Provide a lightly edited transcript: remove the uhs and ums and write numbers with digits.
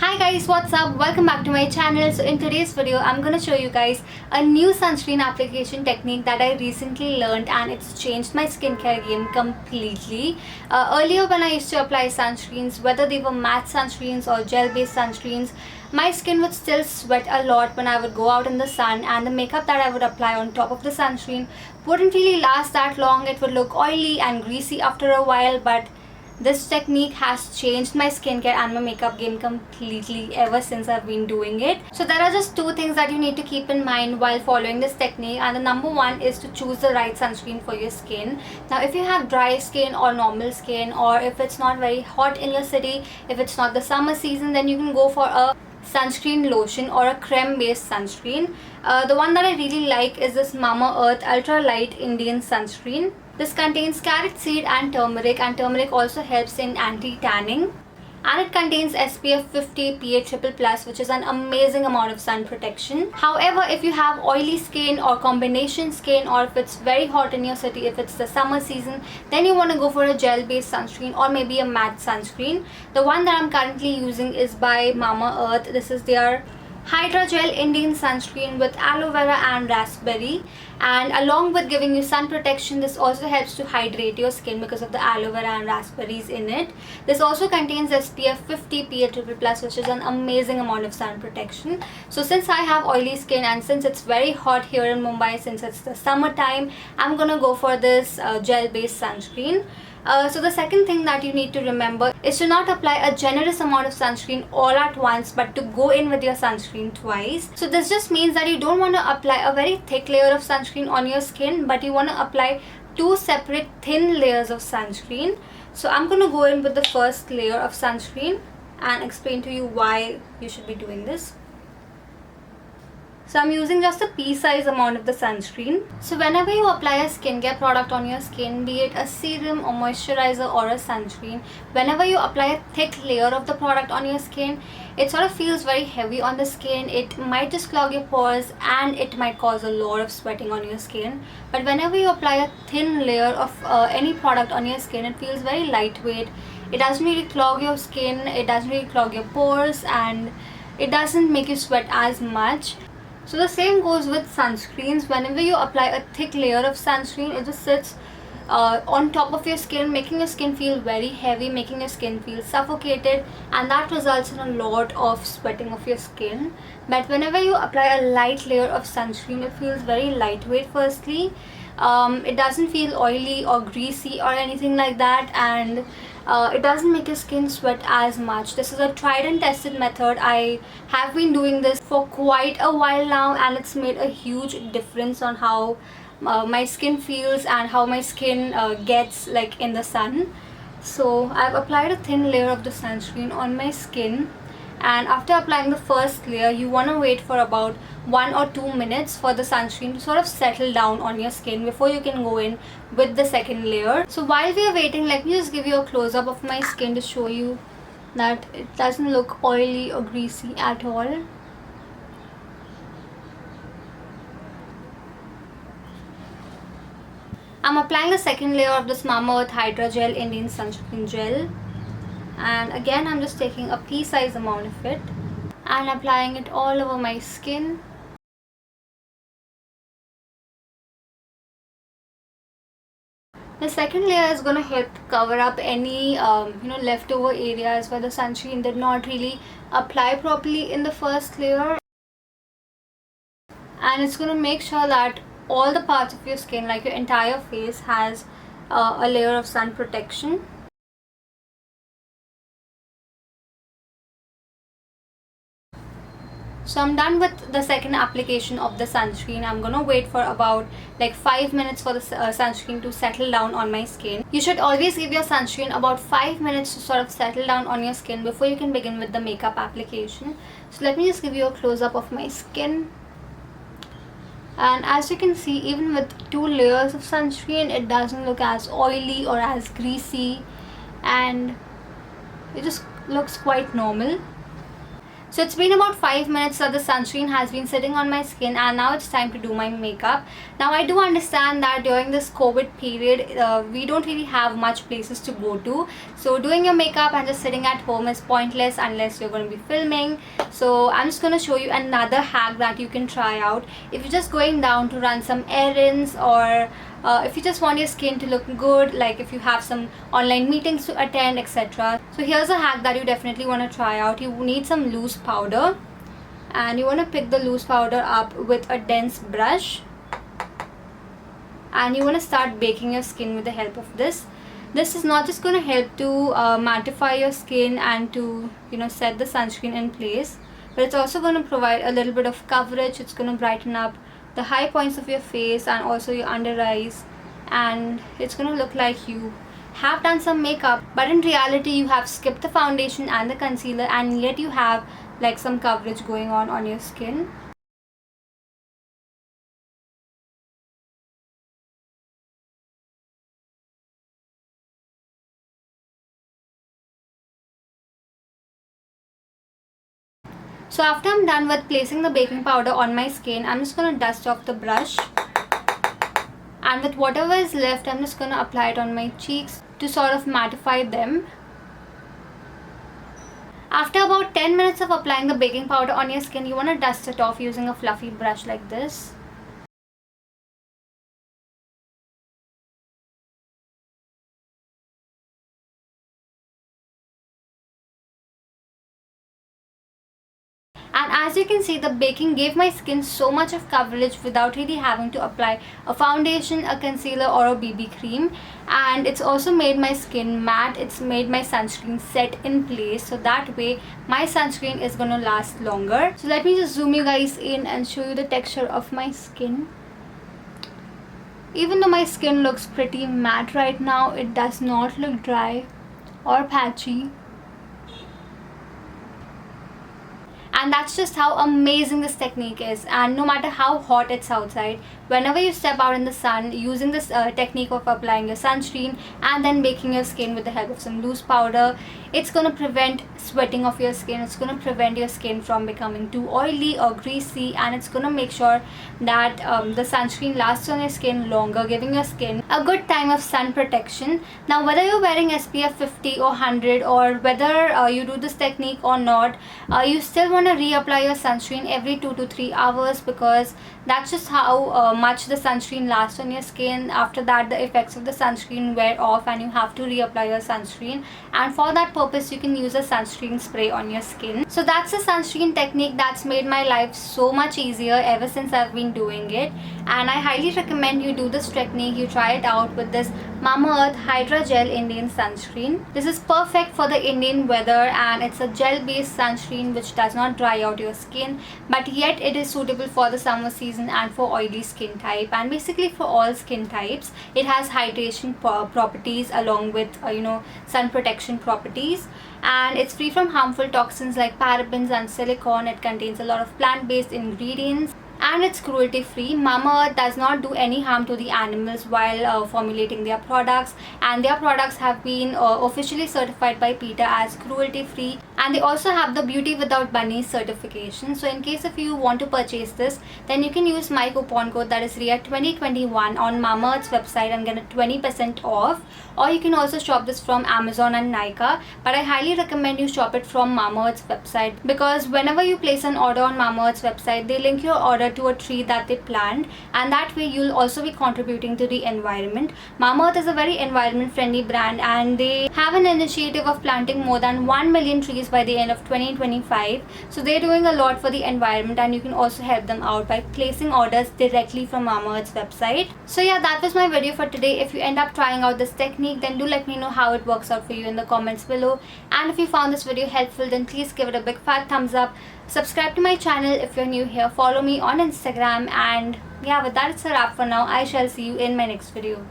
Hi guys, what's up? Welcome back to my channel. So in today's video, I'm going to show you guys a new sunscreen application technique that I recently learned, and it's changed my skincare game completely. Earlier when I used to apply sunscreens, whether they were matte sunscreens or gel based sunscreens, my skin would still sweat a lot when I would go out in the sun, and the makeup that I would apply on top of the sunscreen wouldn't really last that long. It would look oily and greasy after a while, but this technique has changed my skincare and my makeup game completely ever since I've been doing it. So there are just two things that you need to keep in mind while following this technique, and the number one is to choose the right sunscreen for your skin. Now if you have dry skin or normal skin, or if it's not very hot in your city, if it's not the summer season, then you can go for a sunscreen lotion or a creme based sunscreen. The one that I really like is this Mamaearth Ultra Light Indian Sunscreen. This contains carrot seed and turmeric also helps in anti-tanning. And it contains SPF 50 PA+++, which is an amazing amount of sun protection. However, if you have oily skin or combination skin, or if it's very hot in your city, if it's the summer season, then you want to go for a gel based sunscreen or maybe a matte sunscreen. The one that I'm currently using is by Mamaearth. This is their Hydra Gel Indian Sunscreen with aloe vera and raspberry, and along with giving you sun protection, this also helps to hydrate your skin because of the aloe vera and raspberries in it. This also contains SPF 50 PA+++, which is an amazing amount of sun protection. So since I have oily skin and since it's very hot here in Mumbai, since it's the summertime, I'm gonna go for this gel based sunscreen. So the second thing that you need to remember is to not apply a generous amount of sunscreen all at once, but to go in with your sunscreen twice. So this just means that you don't want to apply a very thick layer of sunscreen on your skin, but you want to apply two separate thin layers of sunscreen. So I'm going to go in with the first layer of sunscreen and explain to you why you should be doing this. So I'm using just a pea-size amount of the sunscreen. So whenever you apply a skincare product on your skin, be it a serum or moisturizer or a sunscreen, whenever you apply a thick layer of the product on your skin, it sort of feels very heavy on the skin. It might just clog your pores and it might cause a lot of sweating on your skin. But whenever you apply a thin layer of any product on your skin, it feels very lightweight. It doesn't really clog your skin, it doesn't really clog your pores, and it doesn't make you sweat as much. So the same goes with sunscreens. Whenever you apply a thick layer of sunscreen, it just sits on top of your skin, making your skin feel very heavy, making your skin feel suffocated, and that results in a lot of sweating of your skin. But whenever you apply a light layer of sunscreen, it feels very lightweight firstly. It doesn't feel oily or greasy or anything like that, and it doesn't make your skin sweat as much. This is a tried and tested method. I have been doing this for quite a while now, and it's made a huge difference on how my skin feels and how my skin gets like in the sun. So I've applied a thin layer of the sunscreen on my skin, and after applying the first layer, you want to wait for about 1 or 2 minutes for the sunscreen to sort of settle down on your skin before you can go in with the second layer. So while we are waiting, let me just give you a close-up of my skin to show you that it doesn't look oily or greasy at all. I'm applying a second layer of this Mamaearth Hydra Gel Indian Sunscreen Gel, and again I'm just taking a pea-size amount of it and applying it all over my skin. The second layer is going to help cover up any leftover areas where the sunscreen did not really apply properly in the first layer, and it's going to make sure that all the parts of your skin, like your entire face, has a layer of sun protection. So I'm done with the second application of the sunscreen. I'm gonna wait for about like 5 minutes for the sunscreen to settle down on my skin. You should always give your sunscreen about 5 minutes to sort of settle down on your skin before you can begin with the makeup application. So let me just give you a close-up of my skin. And as you can see, even with 2 layers of sunscreen, it doesn't look as oily or as greasy, and it just looks quite normal. So it's been about 5 minutes that the sunscreen has been sitting on my skin, and now it's time to do my makeup. Now I do understand that during this COVID period, we don't really have much places to go to. So doing your makeup and just sitting at home is pointless unless you're going to be filming. So I'm just going to show you another hack that you can try out. If you're just going down to run some errands, or if you just want your skin to look good, like if you have some online meetings to attend, etc. So here's a hack that you definitely want to try out. You need some loose powder, and you want to pick the loose powder up with a dense brush, and you want to start baking your skin with the help of this. This is not just going to help to mattify your skin and to set the sunscreen in place, but it's also going to provide a little bit of coverage. It's going to brighten up the high points of your face and also your under eyes, and it's going to look like you have done some makeup, but in reality you have skipped the foundation and the concealer, and yet you have like some coverage going on your skin. So after I'm done with placing the baking powder on my skin, I'm just going to dust off the brush, and with whatever is left, I'm just going to apply it on my cheeks to sort of mattify them. After about 10 minutes of applying the baking powder on your skin, you want to dust it off using a fluffy brush like this. And as you can see, the baking gave my skin so much of coverage without really having to apply a foundation, a concealer or a BB cream. And it's also made my skin matte. It's made my sunscreen set in place, so that way my sunscreen is going to last longer. So let me just zoom you guys in and show you the texture of my skin. Even though my skin looks pretty matte right now, it does not look dry or patchy. And that's just how amazing this technique is. And no matter how hot it's outside, whenever you step out in the sun using this technique of applying your sunscreen and then baking your skin with the help of some loose powder, it's going to prevent sweating of your skin. It's going to prevent your skin from becoming too oily or greasy, and it's going to make sure that the sunscreen lasts on your skin longer, giving your skin a good time of sun protection. Now whether you're wearing SPF 50 or 100, or whether you do this technique or not, you still want to reapply your sunscreen every 2 to 3 hours, because that's just how much the sunscreen lasts on your skin. After that, the effects of the sunscreen wear off and you have to reapply your sunscreen, and for that purpose you can use a sunscreen spray on your skin. So that's a sunscreen technique that's made my life so much easier ever since I've been doing it, and I highly recommend you do this technique. You try it out with this Mamaearth Hydra Gel Indian Sunscreen. This is perfect for the Indian weather, and it's a gel based sunscreen which does not dry out your skin, but yet it is suitable for the summer season and for oily skin type, and basically for all skin types. It has hydration properties along with sun protection properties, and it's free from harmful toxins like parabens and silicone. It contains a lot of plant-based ingredients, and it's cruelty free. Mamaearth does not do any harm to the animals while formulating their products, and their products have been officially certified by PETA as cruelty free, and they also have the Beauty Without Bunnies certification. So in case if you want to purchase this, then you can use my coupon code, that is RIA2021, on Mamaearth's website and get a 20% off, or you can also shop this from Amazon and Nykaa, but I highly recommend you shop it from Mamaearth's website, because whenever you place an order on Mamaearth's website, they link your order to a tree that they planned, and that way you'll also be contributing to the environment. Mamaearth is a very environment friendly brand, and they have an initiative of planting more than 1 million trees by the end of 2025. So they're doing a lot for the environment, and you can also help them out by placing orders directly from Mamaearth's website. So yeah, that was my video for today. If you end up trying out this technique, then do let me know how it works out for you in the comments below, and if you found this video helpful, then please give it a big fat thumbs up. Subscribe to my channel if you're new here. Follow me on Instagram, and yeah, with that, it's a wrap for now. I shall see you in my next video.